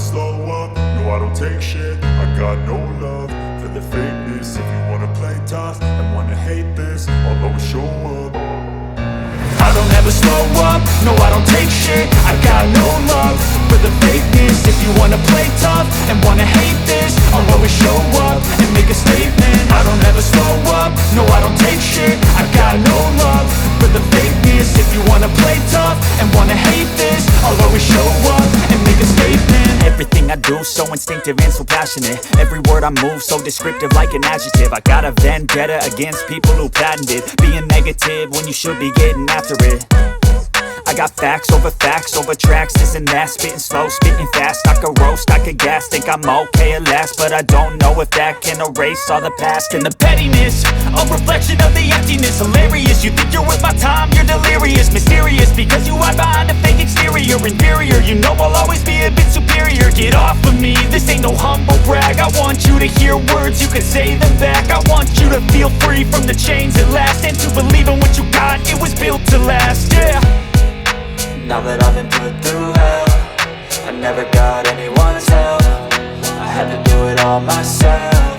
slow up, no I don't take shit. I got no love for the fakeness. If you wanna play tough and wanna hate this, I'll always show up. I don't ever slow up, no I don't take shit. I got no love for the fakeness. If you wanna play tough and wanna hate this, I'll always show up and make a statement. I don't ever slow up, no I don't take shit. I got no love for the fakeness. If you wanna play tough and wanna hate this, I'll always show up and make a statement. Everything I do so instinctive and so passionate. Every word I move so descriptive like an adjective. I got a vendetta against people who patented being negative when you should be getting after it. I got facts over tracks, this and that. Spitting slow, spitting fast, I could roast, I could gas. Think I'm okay at last, but I don't know if that can erase all the past. And the pettiness, a reflection of the emptiness. Hilarious, you think you're worth my time, you're delirious. Mysterious, because you hide behind a fake exterior. Inferior, you know I'll always be a bit superior. Get off of me, this ain't no humble brag. I want you to hear words, you can say them back. I want you to feel free from the chains at last, and to believe in what you got, it was built to last, yeah. Now that I've been put through hell, I never got anyone's help. I had to do it all myself.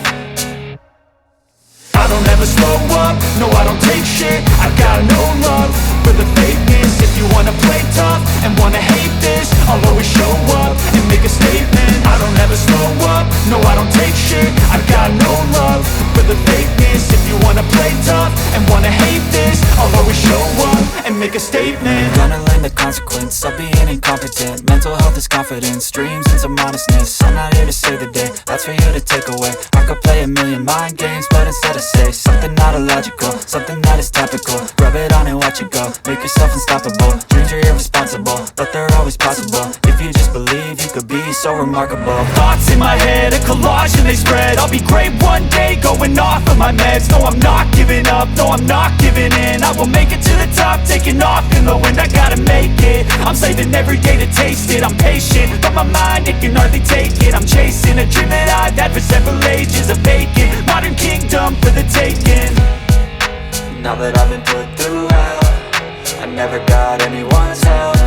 I don't ever slow up, no I don't take shit. I got no love for the fakeness. If you wanna play tough and wanna hate this, I'll always show up and make a statement. I don't ever slow up, no I don't take shit. I got no love for the fakeness. If you wanna play tough and wanna hate this, I'll always show up and make a statement. Gonna learn the consequence of being incompetent. Mental health is confidence, dreams and some honestness. I'm not here to save the day, that's for you to take away. I could play a million mind games, but instead I say something not illogical, something that is topical. Rub it on and watch it go, make yourself unstoppable. Dreams are irresponsible, but they're always possible. If you just believe, you could be so remarkable. Thoughts in my head, a collage and they spread. I'll be great one day, going off of my meds. No, I'm not giving up, no, I'm not giving in. I will make it to the top, taking off in the wind. I gotta make it, I'm saving every day to taste it. I'm patient, but my mind, it can hardly take it. I'm chasing a dream that I've had for several ages. A vacant, modern kingdom for the taking. Now that I've been put through hell, I never got anyone's help.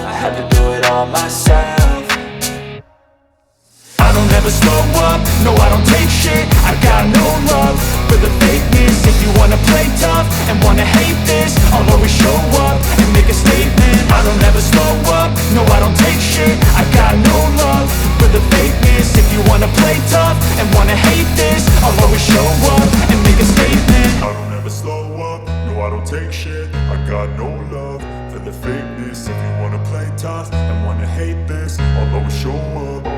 I had to do it all myself. I don't ever slow up, no I don't take shit. I got no love for the fakeness. If you wanna play tough and wanna hate this, I'll always show up and make a statement. I don't ever slow up, no I don't take shit. I got no love for the fakeness. If you wanna play tough and wanna hate this, I'll always show up and make a statement. I don't ever slow up, no I don't take shit. I got no love for the fakeness. If you wanna play tough and wanna hate this, I'll always show up.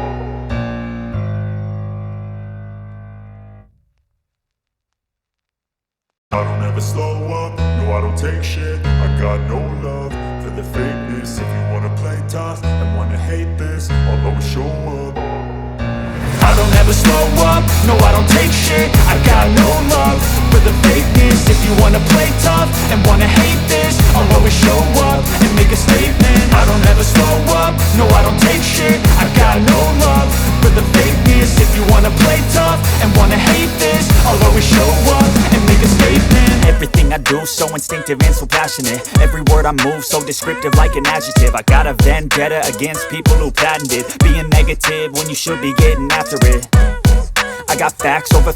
I don't ever slow up, no I don't take shit. I got no love for the fakeness. If you wanna play tough and wanna hate this, I'll always show up. I don't ever slow up, no I don't take shit. I got no love for the fakeness. If you wanna play tough and wanna hate this, I'll always show up and make a statement. I don't ever slow up, no I don't take shit. I got no love for the fakeness. If you wanna play tough and wanna hate this, I'll always show up and make a statement. Everything I do so instinctive and so passionate. Every word I move so descriptive like an adjective. I got a vendetta against people who patented being negative when you should be getting after it. I got facts over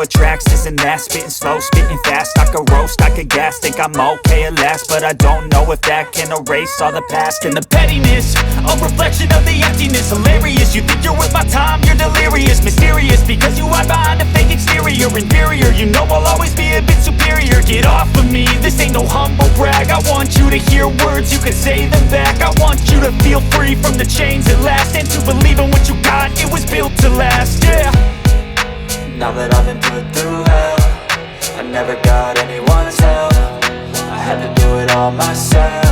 tracks, this and that. Spitting slow, spitting fast, I could roast, I could gas. Think I'm okay at last, but I don't know if that can erase all the past. And the pettiness, a reflection of the emptiness. Hilarious, you think you're worth my time, you're delirious. Mysterious, because you hide behind a fake exterior. Inferior, you know I'll always be a bit superior. Get off of me, this ain't no humble brag. I want you to hear words, you can say them back. I want you to feel free from the chains at last, and to believe in what you got, it was built to last, yeah. Now that I've been put through hell, I never got anyone's help. I had to do it all myself.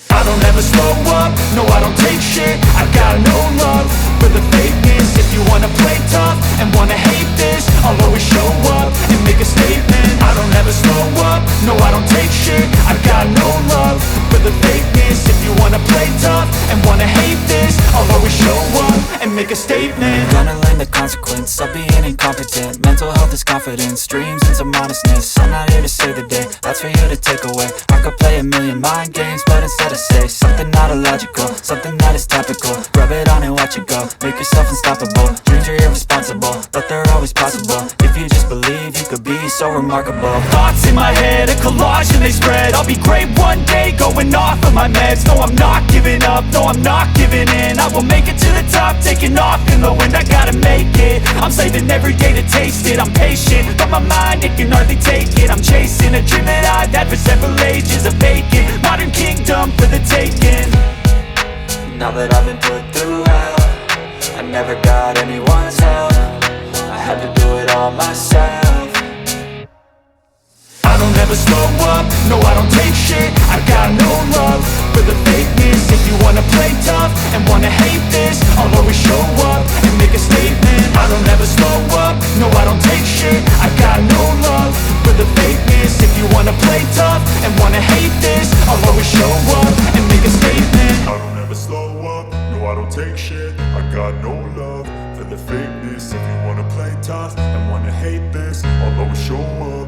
I don't ever slow up, no I don't take shit. I got no love for the fakeness. If you wanna play tough and wanna hate this, I'll always show up and make a statement. I don't ever slow up, no I don't take shit. I got no love for the fakeness. If you wanna play tough and wanna hate this, I'll always show up and make a statement. Gonna learn the consequence of being incompetent. Mental health is confidence, dreams and some honestness. I'm not here to save the day, that's for you to take away. I could play a million mind games, but instead I say something not illogical, something that is topical. Rub it on and watch it go, make yourself unstoppable. Dreams are irresponsible, but they're always possible. If you just believe, you could be so remarkable. Thoughts in my head, a collage and they spread. I'll be great one day, going off of my meds. No, I'm not giving up, no, I'm not giving in. I will make it to the top, taking off in the wind. I gotta make it, I'm saving every day to taste it. I'm patient, but my mind, it can hardly take it. I'm chasing a dream that I've had for several ages. A vacant, modern kingdom for the taking. Now that I've been put through hell, I never got anyone's help. I had to do it all myself. I don't ever slow up, no I don't take shit. I got no love for the fakeness. If you wanna play tough and wanna hate this, I'll always show up and make a statement. I don't ever slow up, no I don't take shit. I got no love for the fakeness. If you wanna play tough and wanna hate this, I'll always show up and make a statement. I don't ever slow up, no I don't take shit. I got no love for the fakeness. If you wanna play tough and wanna hate this, I'll always show up.